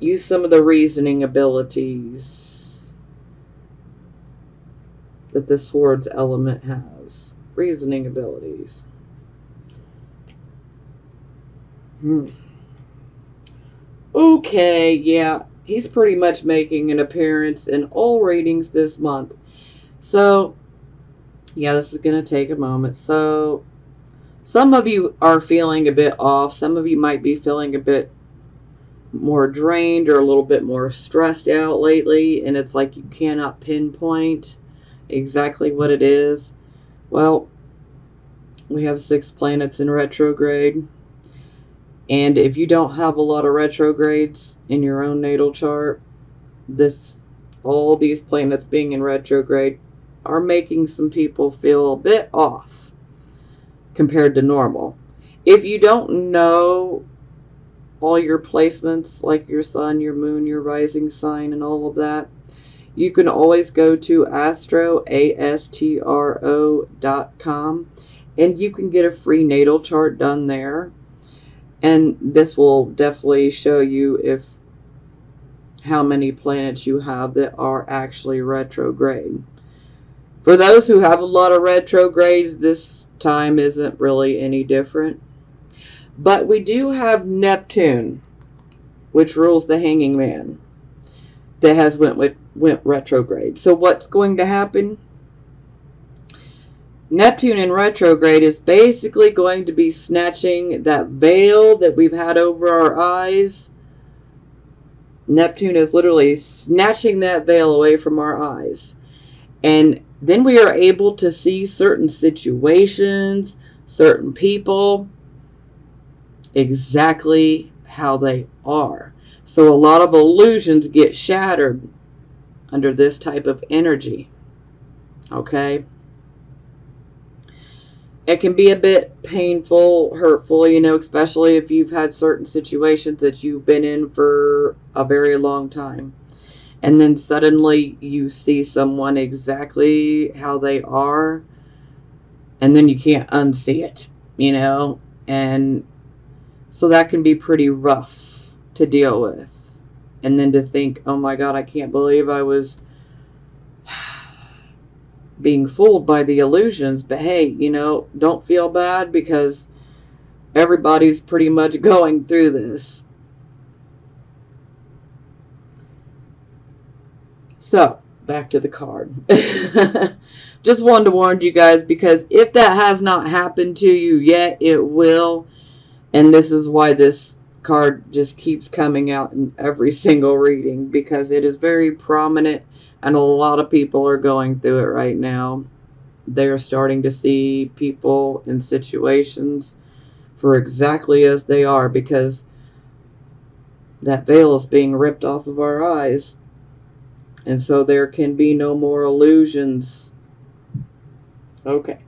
Use some of the reasoning abilities that the Swords element has. Reasoning abilities. Okay, yeah. He's pretty much making an appearance in all readings this month. So, yeah, this is going to take a moment. So, some of you are feeling a bit off. Some of you might be feeling a bit more drained or a little bit more stressed out lately, and it's like you cannot pinpoint exactly what it is. Well, we have 6 planets in retrograde, and if you don't have a lot of retrogrades in your own natal chart, all these planets being in retrograde are making some people feel a bit off compared to normal. If you don't know all your placements, like your sun, your moon, your rising sign, and all of that, you can always go to astro.com, and you can get a free natal chart done there. And this will definitely show you how many planets you have that are actually retrograde. For those who have a lot of retrogrades, this time isn't really any different. But we do have Neptune, which rules the Hanging Man, that has went retrograde. So what's going to happen? Neptune in retrograde is basically going to be snatching that veil that we've had over our eyes. Neptune is literally snatching that veil away from our eyes. And then we are able to see certain situations, certain people, exactly how they are. So a lot of illusions get shattered under this type of energy. Okay? It can be a bit painful, hurtful, you know, especially if you've had certain situations that you've been in for a very long time. And then suddenly you see someone exactly how they are. and then you can't unsee it, you know, and so that can be pretty rough to deal with. And then to think, oh my God, I can't believe I was being fooled by the illusions. But hey, you know, don't feel bad, because everybody's pretty much going through this. So, back to the card. Just wanted to warn you guys, because if that has not happened to you yet, it will. And this is why this card just keeps coming out in every single reading, because it is very prominent and a lot of people are going through it right now. They're starting to see people in situations for exactly as they are, because that veil is being ripped off of our eyes. And so there can be no more illusions. Okay.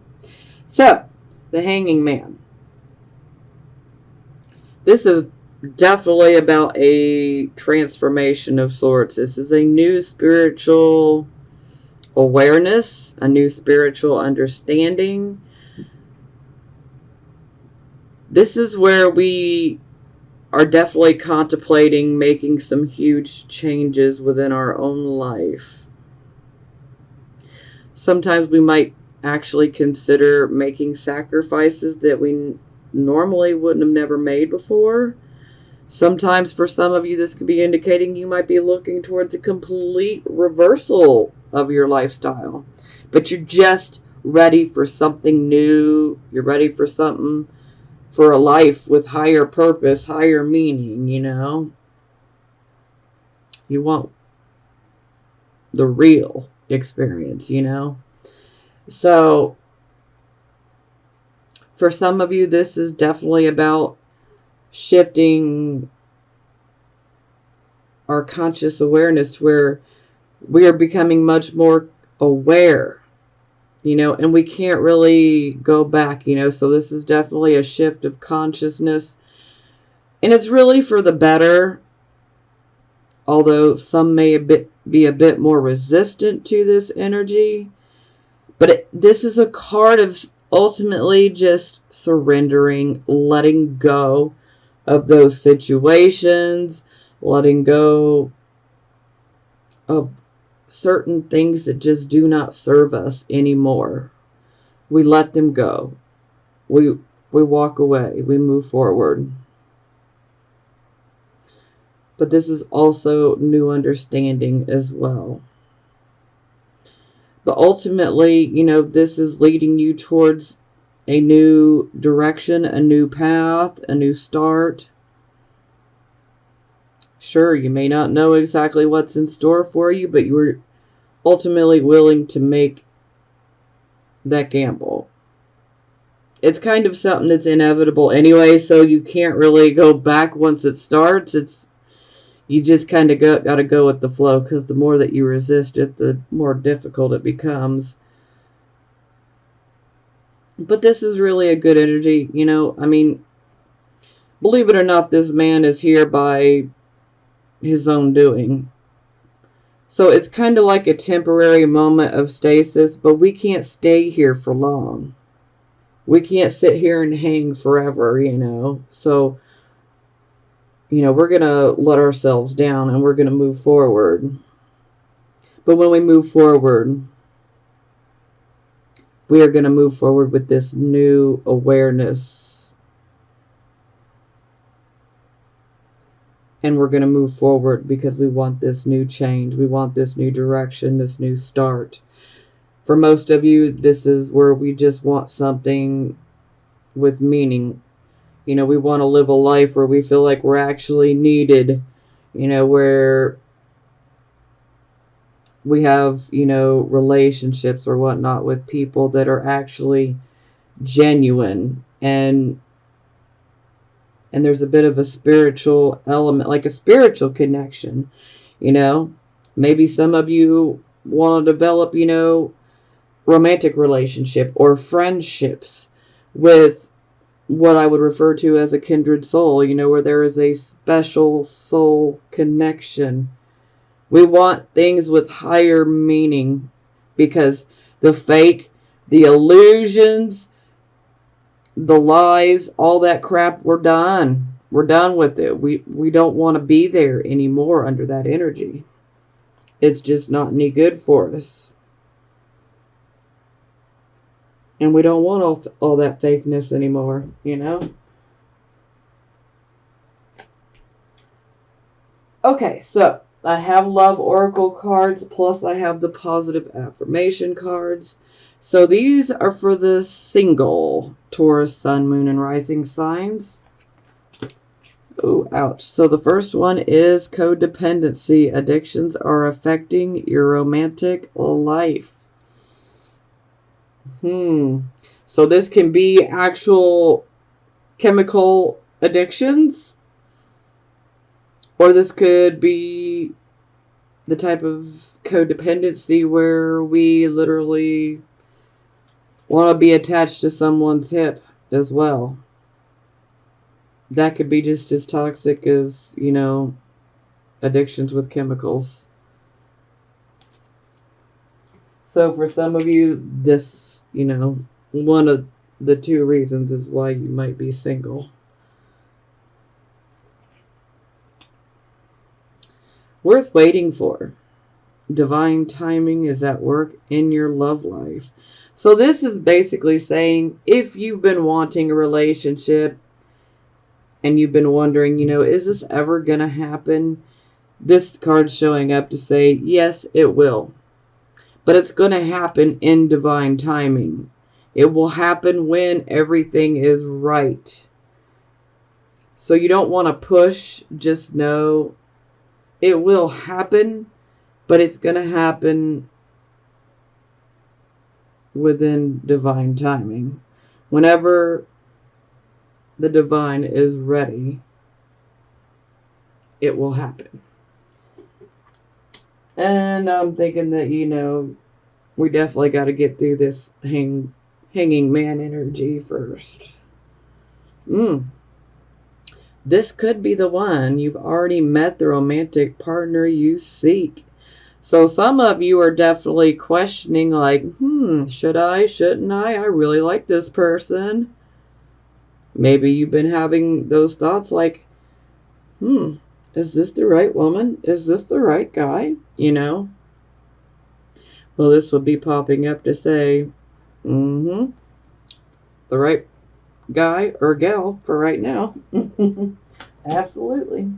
So, the Hanging Man. This is definitely about a transformation of sorts. This is a new spiritual awareness, a new spiritual understanding. This is where we are definitely contemplating making some huge changes within our own life. Sometimes we might actually consider making sacrifices that we normally wouldn't have never made before. Sometimes for some of you, this could be indicating you might be looking towards a complete reversal of your lifestyle. But you're just ready for something new. You're ready for something, for a life with higher purpose, higher meaning, you know. You want the real experience, you know. So, for some of you, this is definitely about shifting our conscious awareness to where we are becoming much more aware, you know, and we can't really go back, you know. So this is definitely a shift of consciousness, and it's really for the better, although some may be a bit more resistant to this energy. But this is a card of ultimately just surrendering, letting go of those situations, letting go of certain things that just do not serve us anymore. We let them go. We walk away. We move forward. But this is also new understanding as well. But ultimately, you know, this is leading you towards a new direction, a new path, a new start. Sure, you may not know exactly what's in store for you, but you're ultimately willing to make that gamble. It's kind of something that's inevitable anyway, so you can't really go back once it starts. You just kind of got to go with the flow, because the more that you resist it, the more difficult it becomes. But this is really a good energy, you know. I mean, believe it or not, this man is here by his own doing. So it's kind of like a temporary moment of stasis, but we can't stay here for long. We can't sit here and hang forever, you know. So, you know, we're going to let ourselves down and we're going to move forward. But when we move forward, we are going to move forward with this new awareness. And we're going to move forward because we want this new change. We want this new direction, this new start. For most of you, this is where we just want something with meaning. You know, we want to live a life where we feel like we're actually needed. You know, where we have, you know, relationships or whatnot with people that are actually genuine. And there's a bit of a spiritual element, like a spiritual connection, you know. Maybe some of you want to develop, you know, romantic relationship or friendships with what I would refer to as a kindred soul, you know, where there is a special soul connection. We want things with higher meaning, because the fake The illusions, the lies, all that crap, we're done. We're done with it. We don't want to be there anymore under that energy. It's just not any good for us. And we don't want all that fakeness anymore, you know? Okay, so I have love oracle cards, plus I have the positive affirmation cards. So these are for the single Taurus, Sun, Moon, and Rising signs. Oh, ouch. So the first one is codependency. Addictions are affecting your romantic life. So this can be actual chemical addictions, or this could be the type of codependency where we literally want to be attached to someone's hip as well. That could be just as toxic as, you know, addictions with chemicals. So for some of you, this, you know, one of the two reasons is why you might be single. Worth waiting for. Divine timing is at work in your love life. So this is basically saying, if you've been wanting a relationship and you've been wondering, you know, is this ever going to happen? This card's showing up to say, yes, it will. But it's going to happen in divine timing. It will happen when everything is right. So you don't want to push. Just know it will happen, but it's going to happen within divine timing. Whenever the divine is ready, it will happen. And I'm thinking that, you know, we definitely got to get through this hanging man energy first. This could be the one. You've already met the romantic partner you seek. So some of you are definitely questioning, like, should I, shouldn't I? I really like this person. Maybe you've been having those thoughts like, is this the right woman? Is this the right guy? You know? Well, this will be popping up to say, the right guy or gal for right now. Absolutely.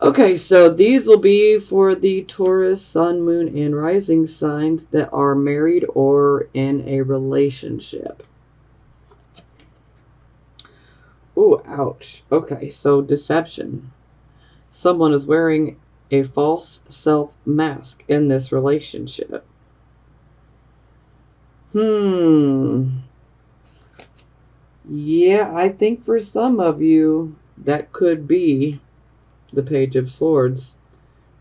Okay, so these will be for the Taurus, Sun, Moon, and Rising signs that are married or in a relationship. Ooh, ouch. Okay, so deception. Someone is wearing a false self mask in this relationship. Yeah, I think for some of you, that could be the Page of Swords.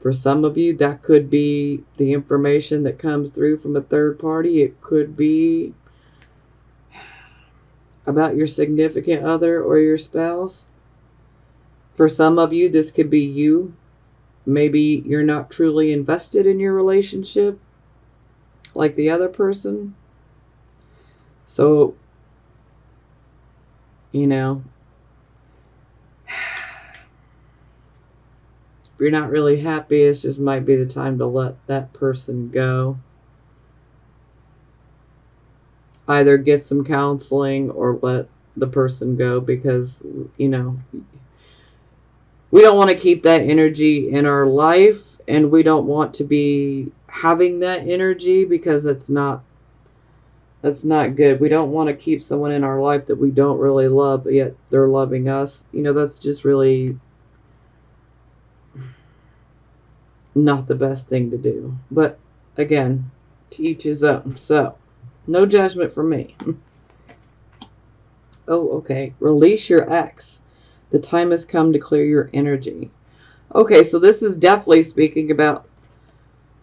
For some of you, that could be the information that comes through from a third party. It could be about your significant other or your spouse. For some of you, this could be you. Maybe you're not truly invested in your relationship like the other person. So, you know, if you're not really happy, it just might be the time to let that person go. Either get some counseling or let the person go, because, you know, we don't want to keep that energy in our life, and we don't want to be having that energy, because that's not good. We don't want to keep someone in our life that we don't really love, but yet they're loving us. You know, that's just really not the best thing to do. But again, to each his own. So, no judgment from me. Oh, okay. Release your ex. The time has come to clear your energy. Okay, so this is definitely speaking about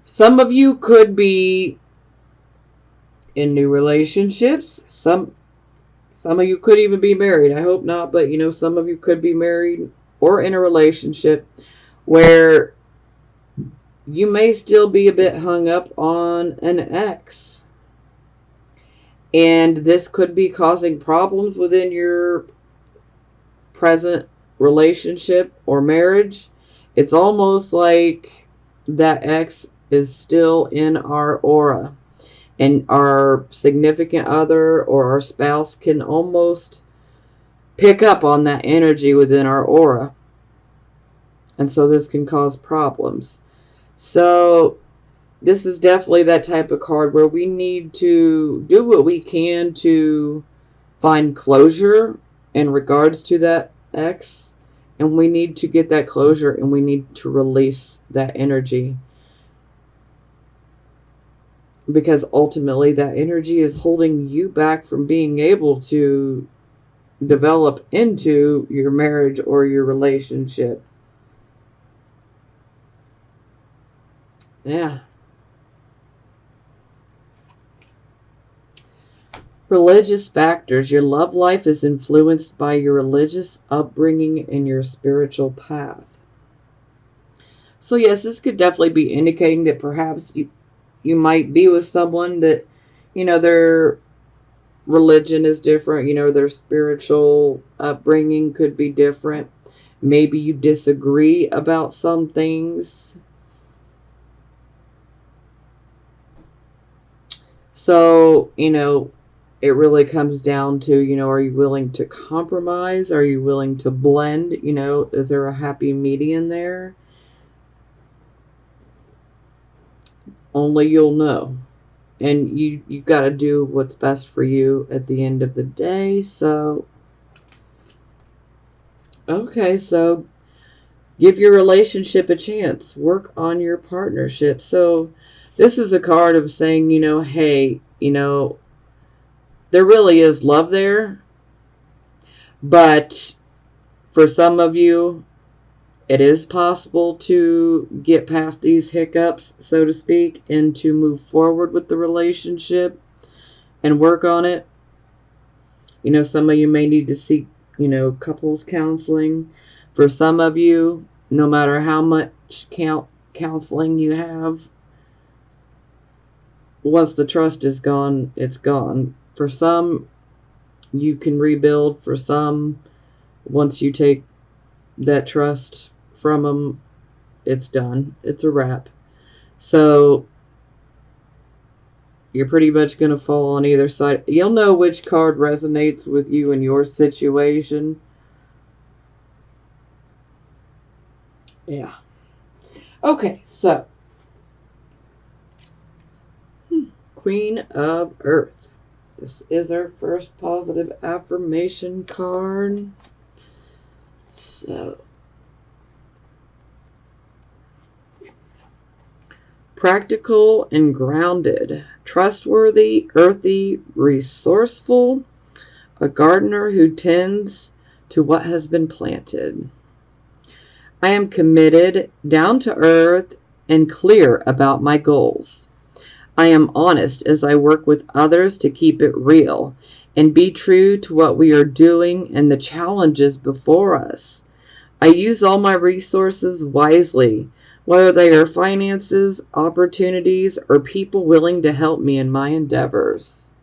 some of you could be in new relationships. Some of you could even be married. I hope not, but you know, some of you could be married or in a relationship where you may still be a bit hung up on an ex. And this could be causing problems within your present relationship or marriage. It's almost like that X is still in our aura, and our significant other or our spouse can almost pick up on that energy within our aura. And so this can cause problems. So this is definitely that type of card where we need to do what we can to find closure in regards to that X. And we need to get that closure, and we need to release that energy. Because ultimately that energy is holding you back from being able to develop into your marriage or your relationship. Yeah. Religious factors. Your love life is influenced by your religious upbringing and your spiritual path. So yes, this could definitely be indicating that perhaps you might be with someone that, their religion is different, their spiritual upbringing could be different. Maybe you disagree about some things. So, it really comes down to, are you willing to compromise? Are you willing to blend? Is there a happy median there? Only you'll know. And you got to do what's best for you at the end of the day. So, okay, so give your relationship a chance. Work on your partnership. So, this is a card of saying, hey, there really is love there. But for some of you, it is possible to get past these hiccups, so to speak, and to move forward with the relationship and work on it. Some of you may need to seek, couples counseling. For some of you, no matter how much counseling you have, once the trust is gone, it's gone. For some, you can rebuild. For some, once you take that trust from them, it's done. It's a wrap. So you're pretty much going to fall on either side. You'll know which card resonates with you in your situation. Yeah. Okay, so Queen of Earth. This is our first positive affirmation card. So, practical and grounded, trustworthy, earthy, resourceful, a gardener who tends to what has been planted. I am committed, down to earth, and clear about my goals. I am honest as I work with others to keep it real and be true to what we are doing and the challenges before us. I use all my resources wisely, whether they are finances, opportunities, or people willing to help me in my endeavors.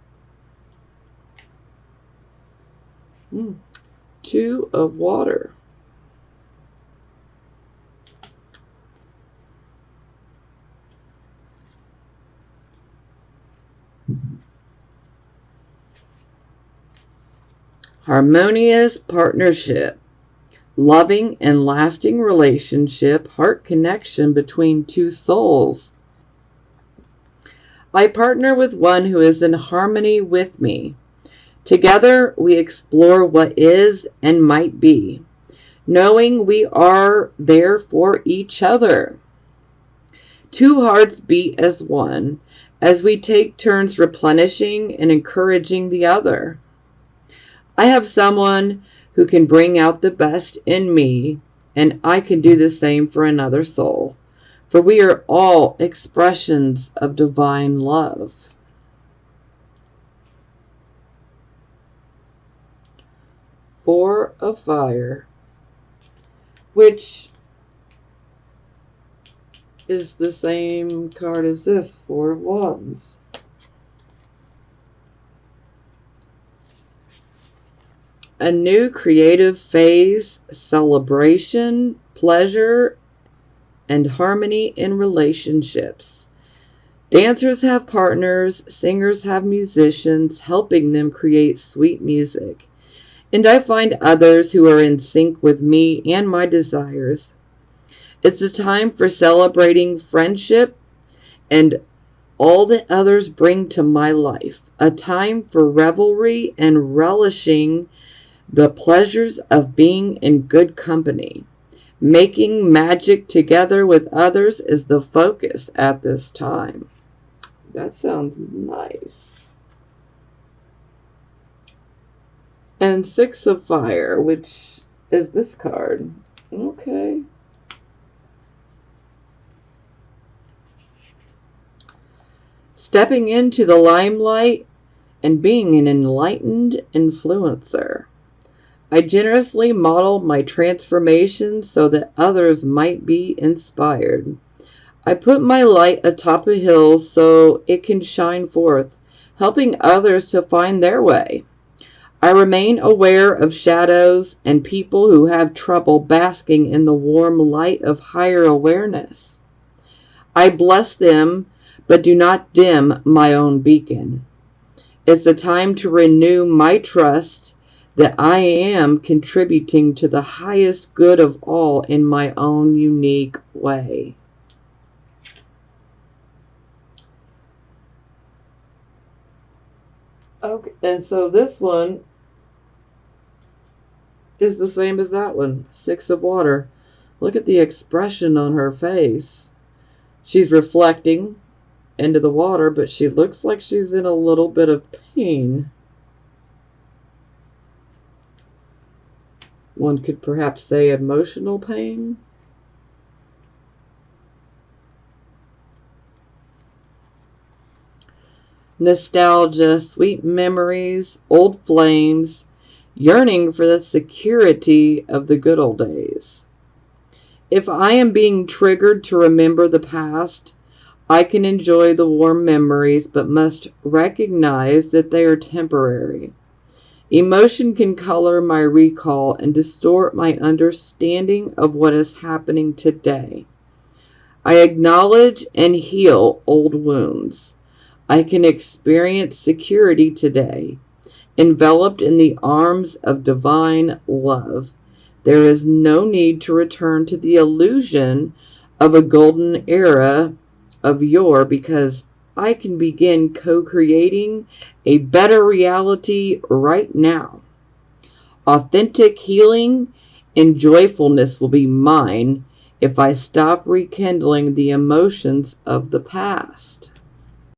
Two of water. Harmonious partnership. Loving and lasting relationship, heart connection between two souls. I partner with one who is in harmony with me. Together, we explore what is and might be, knowing we are there for each other. Two hearts beat as one, as we take turns replenishing and encouraging the other. I have someone who can bring out the best in me, and I can do the same for another soul, for we are all expressions of divine love. Four of Fire, which is the same card as this, Four of Wands. A new creative phase, celebration, pleasure, and harmony in relationships. Dancers have partners, singers have musicians, helping them create sweet music. And I find others who are in sync with me and my desires. It's a time for celebrating friendship and all that others bring to my life. A time for revelry and relishing the pleasures of being in good company. Making magic together with others is the focus at this time. That sounds nice. And Six of Fire, which is this card. Okay. Stepping into the limelight and being an enlightened influencer. I generously model my transformation so that others might be inspired. I put my light atop a hill so it can shine forth, helping others to find their way. I remain aware of shadows and people who have trouble basking in the warm light of higher awareness. I bless them, but do not dim my own beacon. It's a time to renew my trust that I am contributing to the highest good of all in my own unique way. Okay, and so this one is the same as that one, Six of Water. Look at the expression on her face. She's reflecting into the water, but she looks like she's in a little bit of pain. One could perhaps say emotional pain. Nostalgia, sweet memories, old flames, yearning for the security of the good old days. If I am being triggered to remember the past, I can enjoy the warm memories, but must recognize that they are temporary. Emotion can color my recall and distort my understanding of what is happening today. I acknowledge and heal old wounds. I can experience security today, enveloped in the arms of divine love. There is no need to return to the illusion of a golden era of yore, because I can begin co-creating a better reality right now. Authentic healing and joyfulness will be mine if I stop rekindling the emotions of the past.